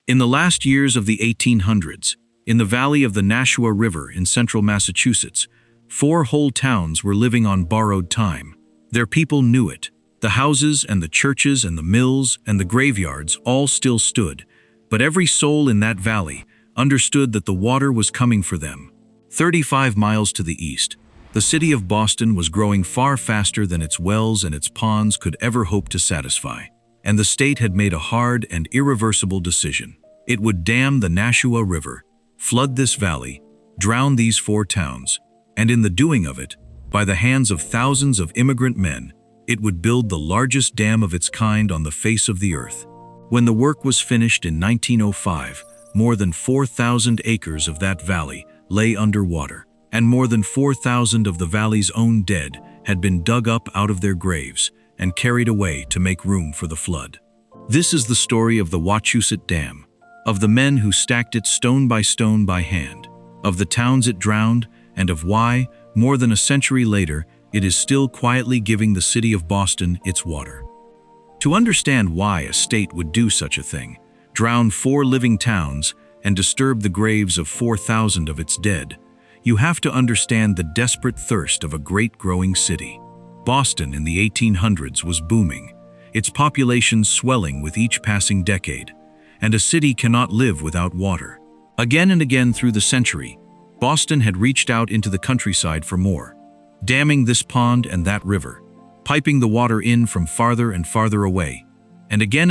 In the last years of the 1800s, in the valley of the Nashua River in central Massachusetts, 4 whole towns were living on borrowed time. Their people knew it. The houses and the churches and the mills and the graveyards all still stood, but every soul in that valley understood that the water was coming for them. 35 miles to the east, the city of Boston was growing far faster than its wells and its ponds could ever hope to satisfy, and the state had made a hard and irreversible decision. It would dam the Nashua River, flood this valley, drown these 4 towns, and in the doing of it, by the hands of thousands of immigrant men, it would build the largest dam of its kind on the face of the earth. When the work was finished in 1905, more than 4,000 acres of that valley lay underwater, and more than 4,000 of the valley's own dead had been dug up out of their graves and carried away to make room for the flood. This is the story of the Wachusett Dam, of the men who stacked it stone by hand, of the towns it drowned, and of why, more than a century later, it is still quietly giving the city of Boston its water. To understand why a state would do such a thing, drown 4 living towns and disturb the graves of 4,000 of its dead, you have to understand the desperate thirst of a great growing city. Boston in the 1800s was booming, its population swelling with each passing decade, and a city cannot live without water. Again and again through the century, Boston had reached out into the countryside for more, damming this pond and that river, piping the water in from farther and farther away, and again,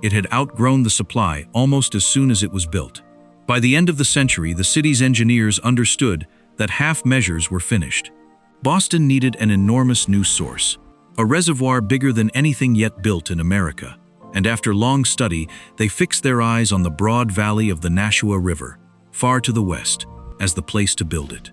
it had outgrown the supply almost as soon as it was built. By the end of the century, the city's engineers understood that half measures were finished. Boston needed an enormous new source, a reservoir bigger than anything yet built in America, and after long study, they fixed their eyes on the broad valley of the Nashua River, far to the west, as the place to build it.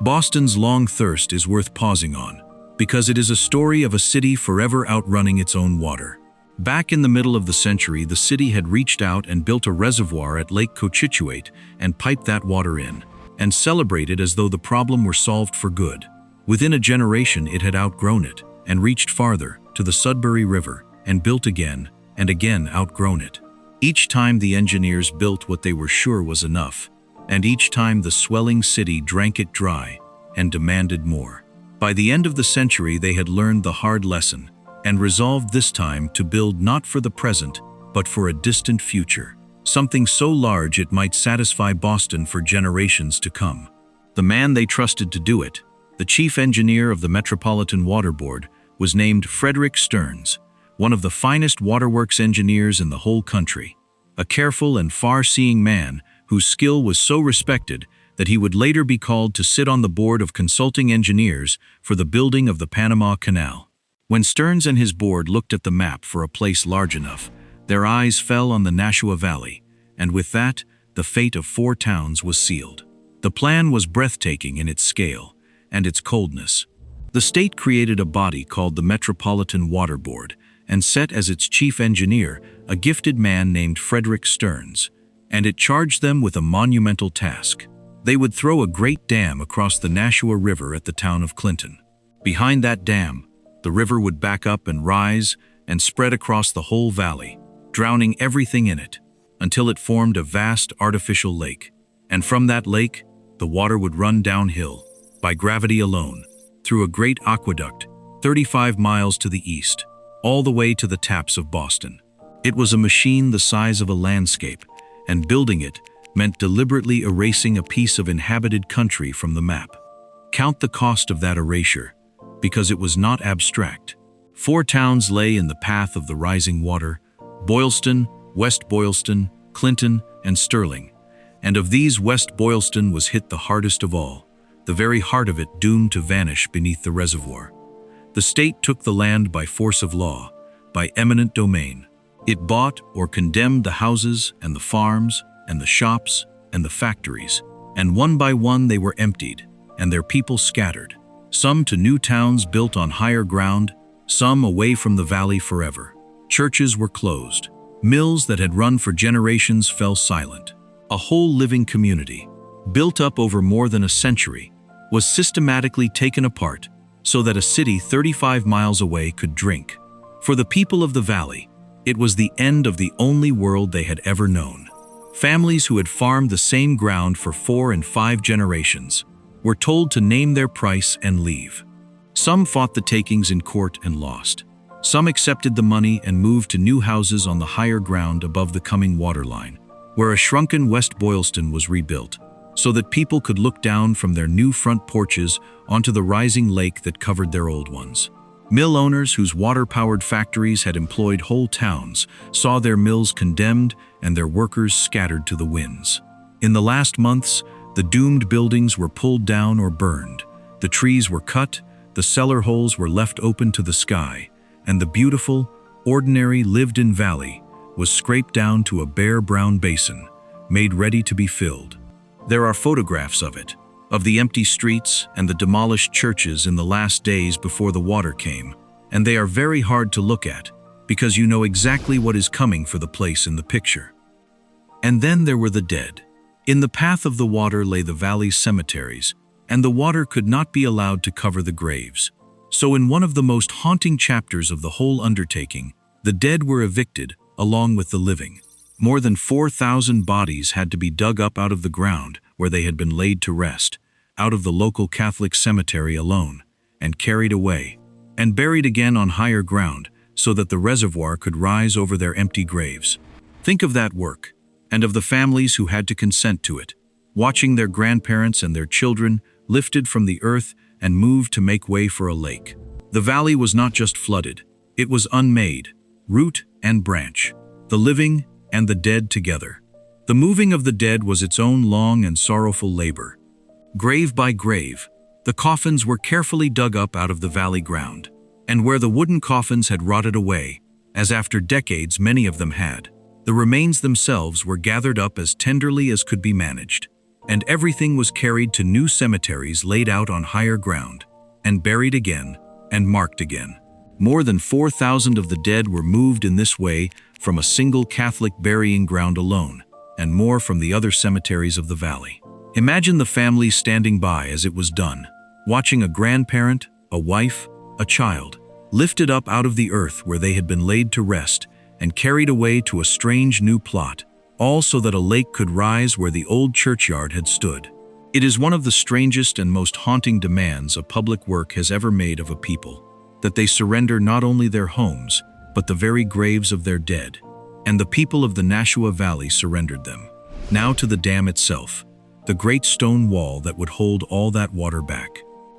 Boston's long thirst is worth pausing on, because it is a story of a city forever outrunning its own water. Back in the middle of the century, the city had reached out and built a reservoir at Lake Cochituate and piped that water in, and celebrated as though the problem were solved for good. Within a generation, it had outgrown it, and reached farther, to the Sudbury River, and built again, and again outgrown it. Each time the engineers built what they were sure was enough, and each time the swelling city drank it dry and demanded more. By the end of the century, they had learned the hard lesson, and resolved this time to build not for the present, but for a distant future, something so large it might satisfy Boston for generations to come. The man they trusted to do it, the chief engineer of the Metropolitan Water Board, was named Frederick Stearns, one of the finest waterworks engineers in the whole country, a careful and far-seeing man whose skill was so respected that he would later be called to sit on the board of consulting engineers for the building of the Panama Canal. When Stearns and his board looked at the map for a place large enough, their eyes fell on the Nashua Valley, and with that, the fate of 4 towns was sealed. The plan was breathtaking in its scale and its coldness. The state created a body called the Metropolitan Water Board and set as its chief engineer a gifted man named Frederick Stearns, and it charged them with a monumental task. They would throw a great dam across the Nashua River at the town of Clinton. Behind that dam, the river would back up and rise and spread across the whole valley, drowning everything in it, until it formed a vast artificial lake. And from that lake, the water would run downhill, by gravity alone, through a great aqueduct, 35 miles to the east, all the way to the taps of Boston. It was a machine the size of a landscape, and building it meant deliberately erasing a piece of inhabited country from the map. Count the cost of that erasure, because it was not abstract. 4 towns lay in the path of the rising water: Boylston, West Boylston, Clinton, and Sterling. And of these, West Boylston was hit the hardest of all, the very heart of it doomed to vanish beneath the reservoir. The state took the land by force of law, by eminent domain. It bought or condemned the houses and the farms and the shops and the factories, and one by one they were emptied, and their people scattered, some to new towns built on higher ground, some away from the valley forever. Churches were closed. Mills that had run for generations fell silent. A whole living community, built up over more than a century, was systematically taken apart so that a city 35 miles away could drink. For the people of the valley, It was the end of the only world they had ever known. Families who had farmed the same ground for 4 and 5 generations were told to name their price and leave. Some fought the takings in court and lost. Some accepted the money and moved to new houses on the higher ground above the coming waterline, where a shrunken West Boylston was rebuilt, so that people could look down from their new front porches onto the rising lake that covered their old ones. Mill owners whose water-powered factories had employed whole towns saw their mills condemned and their workers scattered to the winds. In the last months, the doomed buildings were pulled down or burned, the trees were cut, the cellar holes were left open to the sky, and the beautiful, ordinary lived-in valley was scraped down to a bare brown basin, made ready to be filled. There are photographs of it, of the empty streets and the demolished churches in the last days before the water came, and they are very hard to look at, because you know exactly what is coming for the place in the picture. And then there were the dead. In the path of the water lay the valley's cemeteries, and the water could not be allowed to cover the graves. So in one of the most haunting chapters of the whole undertaking, the dead were evicted, along with the living. More than 4,000 bodies had to be dug up out of the ground where they had been laid to rest, out of the local Catholic cemetery alone, and carried away, and buried again on higher ground so that the reservoir could rise over their empty graves. Think of that work, and of the families who had to consent to it, watching their grandparents and their children lifted from the earth and moved to make way for a lake. The valley was not just flooded, it was unmade, root and branch, the living and the dead together. The moving of the dead was its own long and sorrowful labor. Grave by grave, the coffins were carefully dug up out of the valley ground, and where the wooden coffins had rotted away, as after decades many of them had, the remains themselves were gathered up as tenderly as could be managed, and everything was carried to new cemeteries laid out on higher ground, and buried again, and marked again. More than 4,000 of the dead were moved in this way from a single Catholic burying ground alone, and more from the other cemeteries of the valley. Imagine the families standing by as it was done, watching a grandparent, a wife, a child, lifted up out of the earth where they had been laid to rest and carried away to a strange new plot, all so that a lake could rise where the old churchyard had stood. It is one of the strangest and most haunting demands a public work has ever made of a people, that they surrender not only their homes, but the very graves of their dead. And the people of the Nashua Valley surrendered them. Now to the dam itself, the great stone wall that would hold all that water back.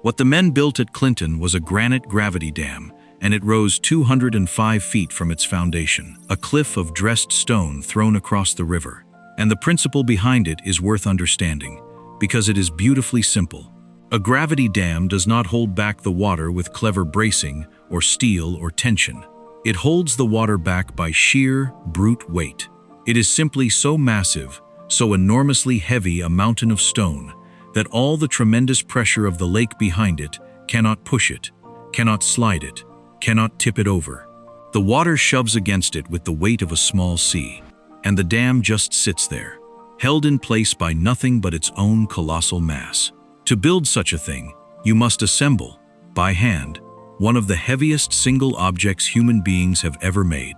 What the men built at Clinton was a granite gravity dam, and it rose 205 feet from its foundation, a cliff of dressed stone thrown across the river. And the principle behind it is worth understanding, because it is beautifully simple. A gravity dam does not hold back the water with clever bracing or steel or tension. It holds the water back by sheer, brute weight. It is simply so massive, so enormously heavy a mountain of stone, that all the tremendous pressure of the lake behind it cannot push it, cannot slide it, cannot tip it over. The water shoves against it with the weight of a small sea, and the dam just sits there, held in place by nothing but its own colossal mass. To build such a thing, you must assemble, by hand, one of the heaviest single objects human beings have ever made.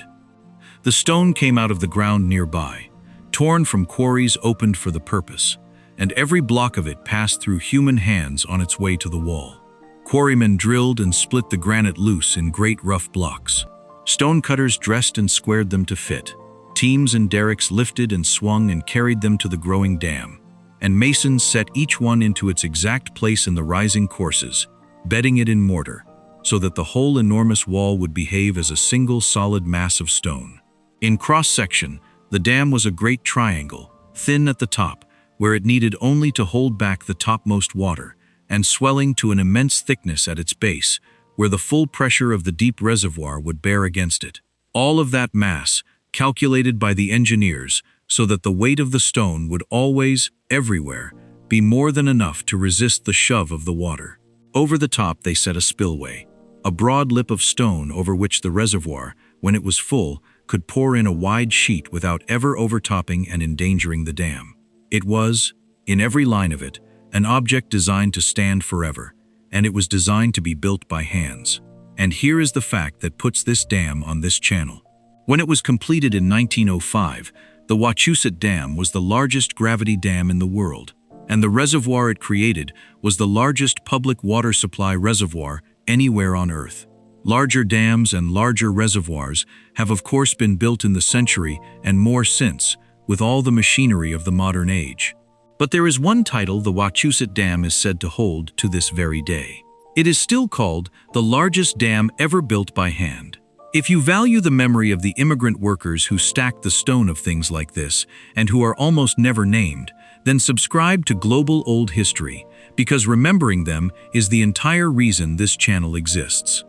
The stone came out of the ground nearby, torn from quarries opened for the purpose, and every block of it passed through human hands on its way to the wall. Quarrymen drilled and split the granite loose in great rough blocks. Stonecutters dressed and squared them to fit. Teams and derricks lifted and swung and carried them to the growing dam, and masons set each one into its exact place in the rising courses, bedding it in mortar, so that the whole enormous wall would behave as a single solid mass of stone. In cross-section, the dam was a great triangle, thin at the top, where it needed only to hold back the topmost water, and swelling to an immense thickness at its base, where the full pressure of the deep reservoir would bear against it. All of that mass, calculated by the engineers, so that the weight of the stone would always, everywhere, be more than enough to resist the shove of the water. Over the top they set a spillway, a broad lip of stone over which the reservoir, when it was full, could pour in a wide sheet without ever overtopping and endangering the dam. It was, in every line of it, an object designed to stand forever, and it was designed to be built by hands. And here is the fact that puts this dam on this channel. When it was completed in 1905, the Wachusett Dam was the largest gravity dam in the world, and the reservoir it created was the largest public water supply reservoir anywhere on Earth. Larger dams and larger reservoirs have of course been built in the century and more since, with all the machinery of the modern age. But there is one title the Wachusett Dam is said to hold to this very day. It is still called the largest dam ever built by hand. If you value the memory of the immigrant workers who stacked the stone of things like this, and who are almost never named, then subscribe to Global Old History, because remembering them is the entire reason this channel exists.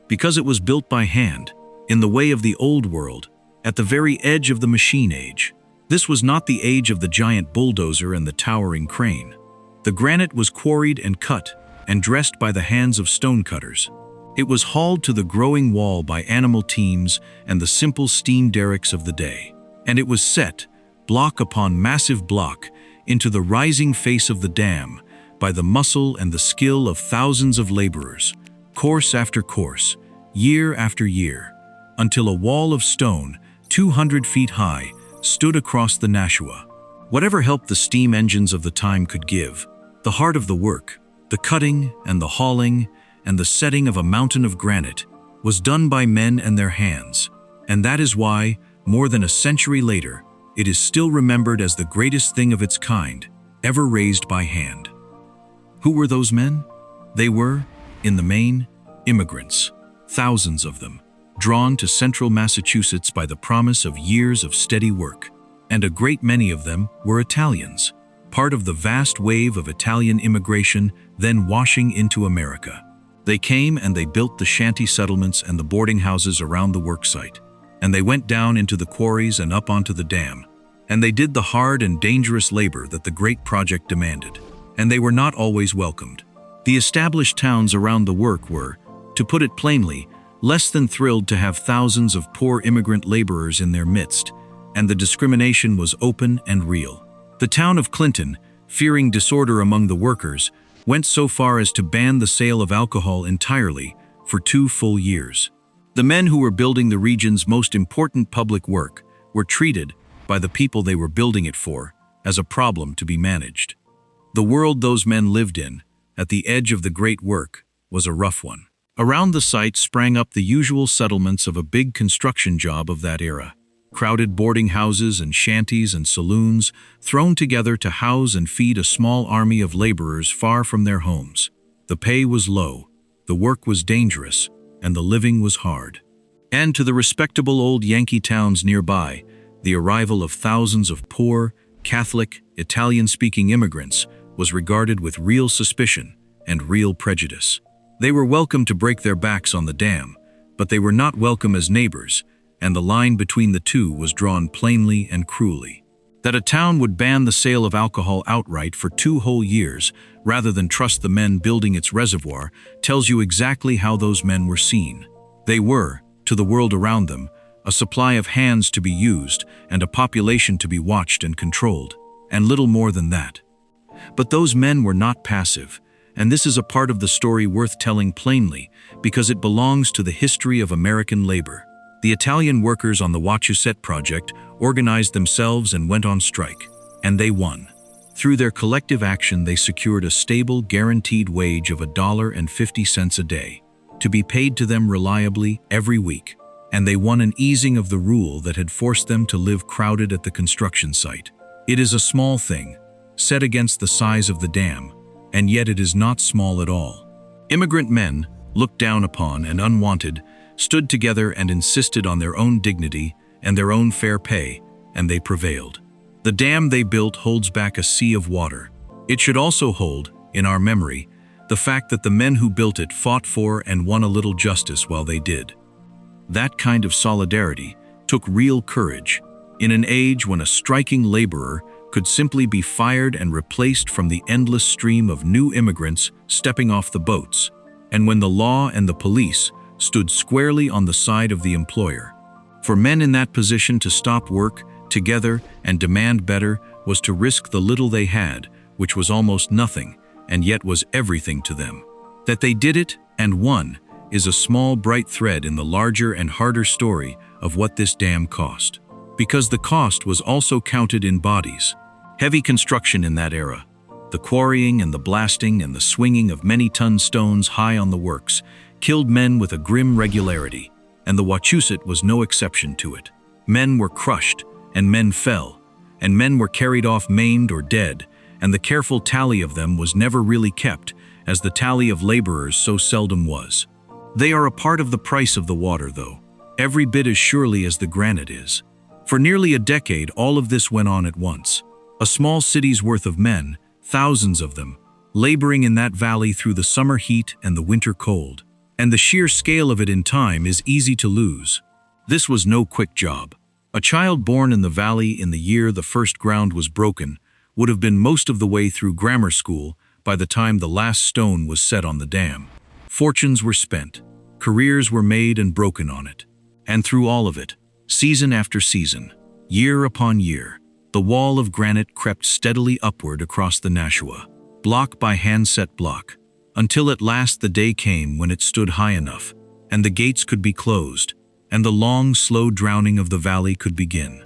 Because it was built by hand, in the way of the old world, at the very edge of the machine age. This was not the age of the giant bulldozer and the towering crane. The granite was quarried and cut and dressed by the hands of stonecutters. It was hauled to the growing wall by animal teams and the simple steam derricks of the day. And it was set, block upon massive block, into the rising face of the dam by the muscle and the skill of thousands of laborers, course after course, year after year, until a wall of stone, 200 feet high, stood across the Nashua. Whatever help the steam engines of the time could give, the heart of the work, the cutting and the hauling and the setting of a mountain of granite, was done by men and their hands, and that is why, more than a century later, it is still remembered as the greatest thing of its kind, ever raised by hand. Who were those men? They were, in the main, immigrants, thousands of them, drawn to central Massachusetts by the promise of years of steady work, and a great many of them were Italians, part of the vast wave of Italian immigration then washing into America. They came and they built the shanty settlements and the boarding houses around the worksite, and they went down into the quarries and up onto the dam, and they did the hard and dangerous labor that the great project demanded, and they were not always welcomed. The established towns around the work were, to put it plainly, less than thrilled to have thousands of poor immigrant laborers in their midst, and the discrimination was open and real. The town of Clinton, fearing disorder among the workers, went so far as to ban the sale of alcohol entirely for 2 full years. The men who were building the region's most important public work were treated, by the people they were building it for, as a problem to be managed. The world those men lived in, at the edge of the great work, was a rough one. Around the site sprang up the usual settlements of a big construction job of that era. Crowded boarding houses and shanties and saloons thrown together to house and feed a small army of laborers far from their homes. The pay was low, the work was dangerous, and the living was hard. And to the respectable old Yankee towns nearby, the arrival of thousands of poor, Catholic, Italian-speaking immigrants was regarded with real suspicion and real prejudice. They were welcome to break their backs on the dam, but they were not welcome as neighbors, and the line between the two was drawn plainly and cruelly. That a town would ban the sale of alcohol outright for 2 whole years, rather than trust the men building its reservoir, tells you exactly how those men were seen. They were, to the world around them, a supply of hands to be used and a population to be watched and controlled, and little more than that. But those men were not passive, and this is a part of the story worth telling plainly because it belongs to the history of American labor. The Italian workers on the Wachusett project organized themselves and went on strike, and they won. Through their collective action, they secured a stable, guaranteed wage of $1.50 a day, to be paid to them reliably every week, and they won an easing of the rule that had forced them to live crowded at the construction site. It is a small thing, set against the size of the dam, and yet it is not small at all. Immigrant men, looked down upon and unwanted, stood together and insisted on their own dignity and their own fair pay, and they prevailed. The dam they built holds back a sea of water. It should also hold, in our memory, the fact that the men who built it fought for and won a little justice while they did. That kind of solidarity took real courage, in an age when a striking laborer could simply be fired and replaced from the endless stream of new immigrants stepping off the boats, and when the law and the police stood squarely on the side of the employer. For men in that position to stop work together and demand better was to risk the little they had, which was almost nothing, and yet was everything to them. That they did it and won is a small bright thread in the larger and harder story of what this dam cost. Because the cost was also counted in bodies. Heavy construction in that era, the quarrying and the blasting and the swinging of many-ton stones high on the works, killed men with a grim regularity, and the Wachusett was no exception to it. Men were crushed, and men fell, and men were carried off maimed or dead, and the careful tally of them was never really kept, as the tally of laborers so seldom was. They are a part of the price of the water, though, every bit as surely as the granite is. For nearly a decade, all of this went on at once. A small city's worth of men, thousands of them, laboring in that valley through the summer heat and the winter cold. And the sheer scale of it in time is easy to lose. This was no quick job. A child born in the valley in the year the first ground was broken would have been most of the way through grammar school by the time the last stone was set on the dam. Fortunes were spent, careers were made and broken on it. And through all of it, season after season, year upon year, the wall of granite crept steadily upward across the Nashua, block by hand-set block, until at last the day came when it stood high enough, and the gates could be closed, and the long, slow drowning of the valley could begin.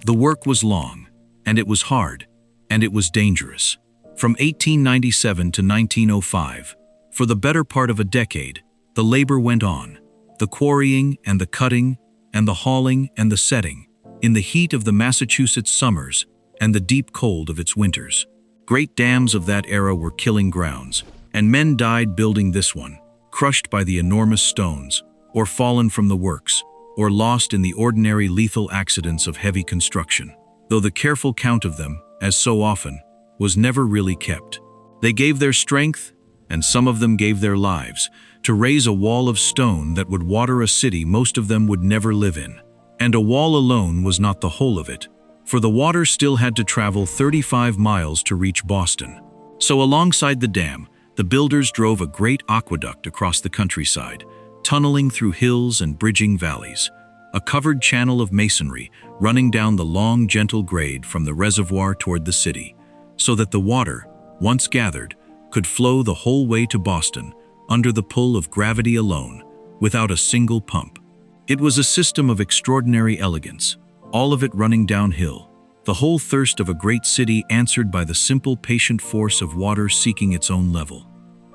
The work was long, and it was hard, and it was dangerous. From 1897 to 1905, for the better part of a decade, the labor went on, the quarrying and the cutting and the hauling and the setting, in the heat of the Massachusetts summers and the deep cold of its winters. Great dams of that era were killing grounds, and men died building this one, crushed by the enormous stones, or fallen from the works, or lost in the ordinary lethal accidents of heavy construction, though the careful count of them, as so often, was never really kept. They gave their strength, and some of them gave their lives, to raise a wall of stone that would water a city most of them would never live in. And a wall alone was not the whole of it, for the water still had to travel 35 miles to reach Boston. So alongside the dam, the builders drove a great aqueduct across the countryside, tunneling through hills and bridging valleys, a covered channel of masonry running down the long, gentle grade from the reservoir toward the city, so that the water, once gathered, could flow the whole way to Boston under the pull of gravity alone, without a single pump. It was a system of extraordinary elegance, all of it running downhill, the whole thirst of a great city answered by the simple, patient force of water seeking its own level.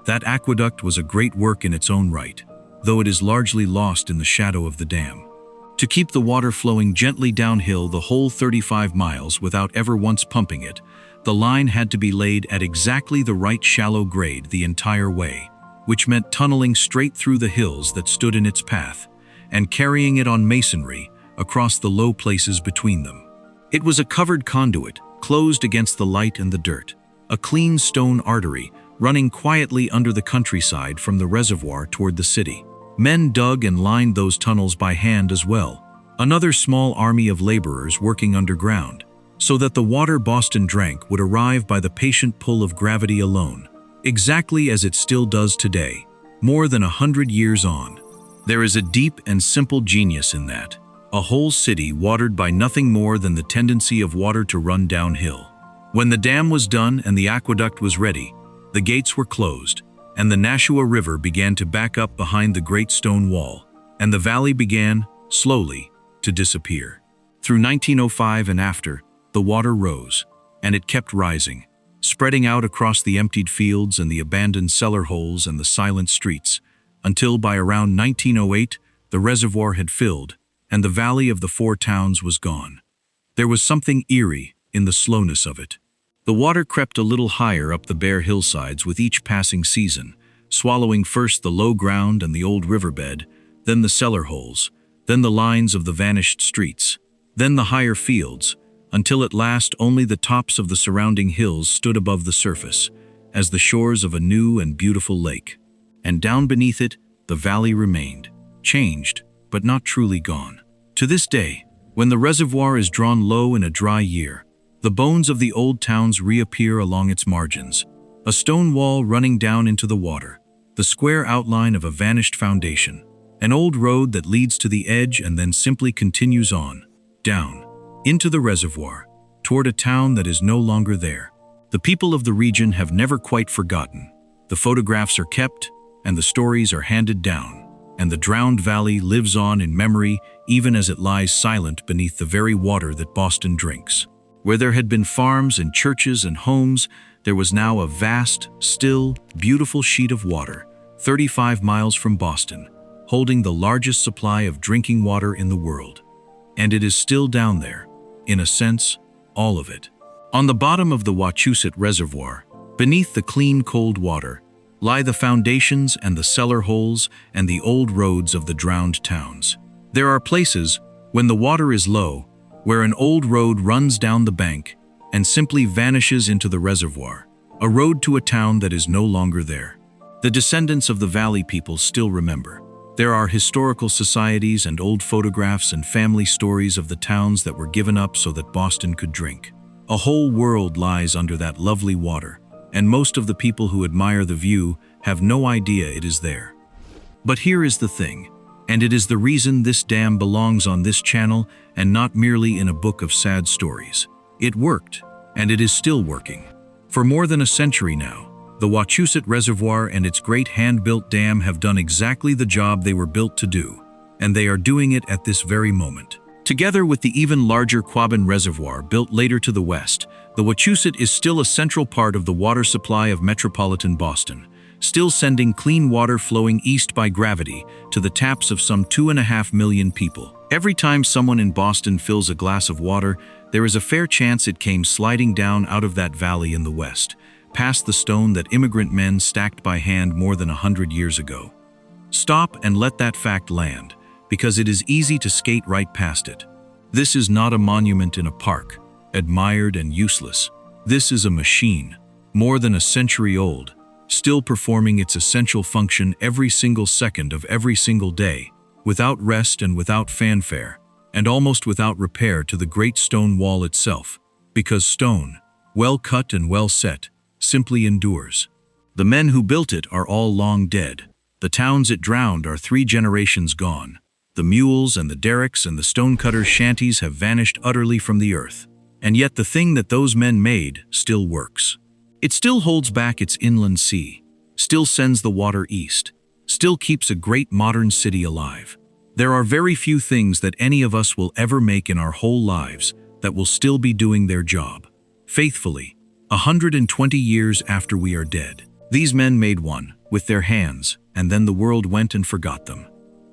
That aqueduct was a great work in its own right, though it is largely lost in the shadow of the dam. To keep the water flowing gently downhill the whole 35 miles without ever once pumping it, the line had to be laid at exactly the right shallow grade the entire way, which meant tunneling straight through the hills that stood in its path, and carrying it on masonry across the low places between them. It was a covered conduit, closed against the light and the dirt, a clean stone artery running quietly under the countryside from the reservoir toward the city. Men dug and lined those tunnels by hand as well, another small army of laborers working underground, so that the water Boston drank would arrive by the patient pull of gravity alone, exactly as it still does today, more than 100 years on. There is a deep and simple genius in that, a whole city watered by nothing more than the tendency of water to run downhill. When the dam was done and the aqueduct was ready, the gates were closed, and the Nashua River began to back up behind the great stone wall, and the valley began, slowly, to disappear. Through 1905 and after, the water rose, and it kept rising, spreading out across the emptied fields and the abandoned cellar holes and the silent streets, until by around 1908 the reservoir had filled, and the valley of the four towns was gone. There was something eerie in the slowness of it. The water crept a little higher up the bare hillsides with each passing season, swallowing first the low ground and the old riverbed, then the cellar holes, then the lines of the vanished streets, then the higher fields, until at last only the tops of the surrounding hills stood above the surface, as the shores of a new and beautiful lake. And down beneath it, the valley remained, changed, but not truly gone. To this day, when the reservoir is drawn low in a dry year, the bones of the old towns reappear along its margins, a stone wall running down into the water, the square outline of a vanished foundation, an old road that leads to the edge and then simply continues on, down, into the reservoir, toward a town that is no longer there. The people of the region have never quite forgotten. The photographs are kept, and the stories are handed down, and the drowned valley lives on in memory even as it lies silent beneath the very water that Boston drinks. Where there had been farms and churches and homes, there was now a vast, still, beautiful sheet of water, 35 miles from Boston, holding the largest supply of drinking water in the world. And it is still down there, in a sense, all of it. On the bottom of the Wachusett Reservoir, beneath the clean cold water, lie the foundations and the cellar holes and the old roads of the drowned towns. There are places, when the water is low, where an old road runs down the bank and simply vanishes into the reservoir, a road to a town that is no longer there. The descendants of the valley people still remember. There are historical societies and old photographs and family stories of the towns that were given up so that Boston could drink. A whole world lies under that lovely water, and most of the people who admire the view have no idea it is there. But here is the thing, and it is the reason this dam belongs on this channel and not merely in a book of sad stories. It worked, and it is still working. For more than a century now, the Wachusett Reservoir and its great hand-built dam have done exactly the job they were built to do, and they are doing it at this very moment. Together with the even larger Quabbin Reservoir built later to the west, the Wachusett is still a central part of the water supply of metropolitan Boston, still sending clean water flowing east by gravity to the taps of some 2.5 million people. Every time someone in Boston fills a glass of water, there is a fair chance it came sliding down out of that valley in the west, past the stone that immigrant men stacked by hand more than 100 years ago. Stop and let that fact land, because it is easy to skate right past it. This is not a monument in a park, admired and useless. This is a machine, more than a century old, still performing its essential function every single second of every single day, without rest and without fanfare, and almost without repair to the great stone wall itself, because stone, well cut and well set, simply endures. The men who built it are all long dead. The towns it drowned are 3 generations gone. The mules and the derricks and the stonecutters' shanties have vanished utterly from the earth. And yet the thing that those men made still works. It still holds back its inland sea, still sends the water east, still keeps a great modern city alive. There are very few things that any of us will ever make in our whole lives that will still be doing their job, faithfully, 120 years after we are dead. These men made one, with their hands, and then the world went and forgot them.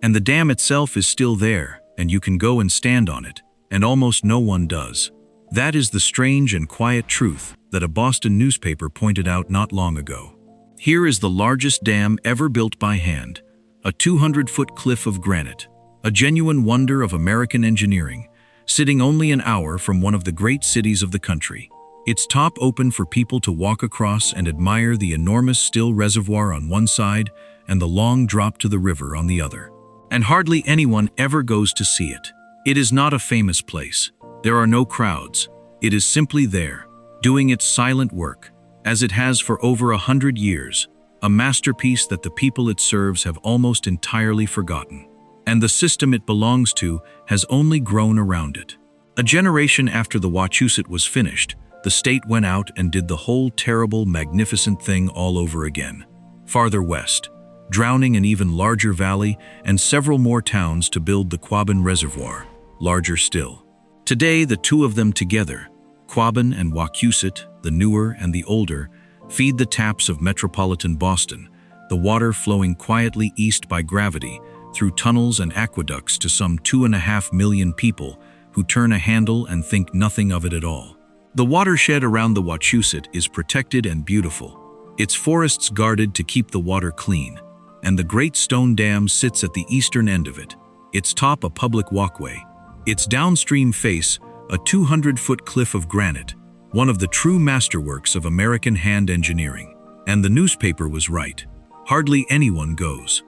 And the dam itself is still there, and you can go and stand on it, and almost no one does. That is the strange and quiet truth that a Boston newspaper pointed out not long ago. Here is the largest dam ever built by hand, a 200-foot cliff of granite, a genuine wonder of American engineering, sitting only an hour from one of the great cities of the country. Its top open for people to walk across and admire the enormous still reservoir on one side and the long drop to the river on the other. And hardly anyone ever goes to see it. It is not a famous place. There are no crowds. It is simply there, doing its silent work, as it has for over 100 years, a masterpiece that the people it serves have almost entirely forgotten. And the system it belongs to has only grown around it. A generation after the Wachusett was finished, the state went out and did the whole terrible, magnificent thing all over again. Farther west, drowning an even larger valley and several more towns to build the Quabbin Reservoir, larger still. Today, the two of them together, Quabbin and Wachusett, the newer and the older, feed the taps of metropolitan Boston, the water flowing quietly east by gravity through tunnels and aqueducts to some 2.5 million people who turn a handle and think nothing of it at all. The watershed around the Wachusett is protected and beautiful, its forests guarded to keep the water clean, and the great stone dam sits at the eastern end of it, its top a public walkway, its downstream face a 200-foot cliff of granite, one of the true masterworks of American hand engineering. And the newspaper was right. Hardly anyone goes.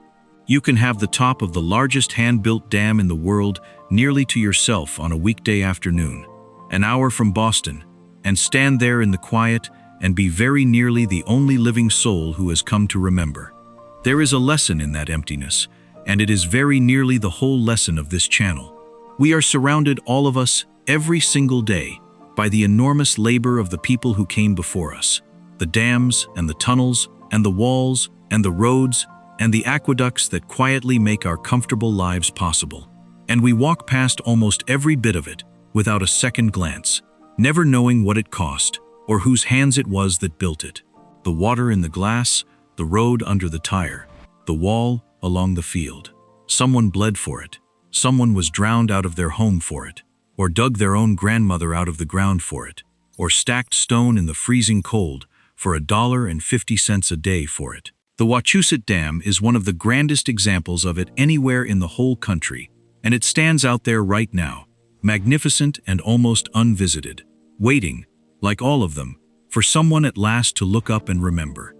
You can have the top of the largest hand-built dam in the world nearly to yourself on a weekday afternoon, an hour from Boston, and stand there in the quiet and be very nearly the only living soul who has come to remember. There is a lesson in that emptiness, and it is very nearly the whole lesson of this channel. We are surrounded, all of us, every single day, by the enormous labor of the people who came before us. The dams and the tunnels and the walls and the roads and the aqueducts that quietly make our comfortable lives possible. And we walk past almost every bit of it without a second glance, never knowing what it cost or whose hands it was that built it. The water in the glass, the road under the tire, the wall along the field. Someone bled for it. Someone was drowned out of their home for it, or dug their own grandmother out of the ground for it, or stacked stone in the freezing cold for $1.50 a day for it. The Wachusett Dam is one of the grandest examples of it anywhere in the whole country, and it stands out there right now, magnificent and almost unvisited, waiting, like all of them, for someone at last to look up and remember.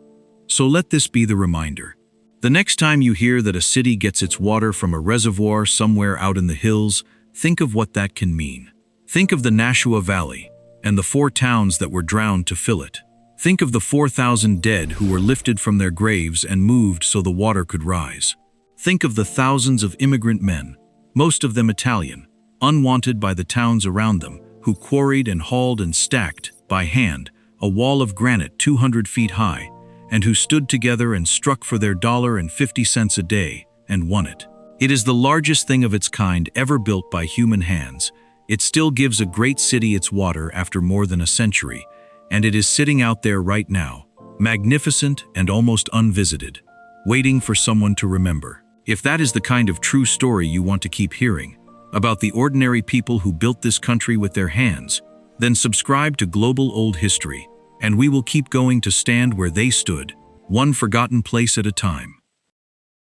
So let this be the reminder. The next time you hear that a city gets its water from a reservoir somewhere out in the hills, think of what that can mean. Think of the Nashua Valley and the 4 towns that were drowned to fill it. Think of the 4,000 dead who were lifted from their graves and moved so the water could rise. Think of the thousands of immigrant men, most of them Italian, unwanted by the towns around them, who quarried and hauled and stacked, by hand, a wall of granite 200 feet high, and who stood together and struck for their $1.50 a day and won it. It is the largest thing of its kind ever built by human hands. It still gives a great city its water after more than a century, and it is sitting out there right now, magnificent and almost unvisited, waiting for someone to remember. If that is the kind of true story you want to keep hearing, about the ordinary people who built this country with their hands, then subscribe to Global Old History, and we will keep going to stand where they stood, one forgotten place at a time.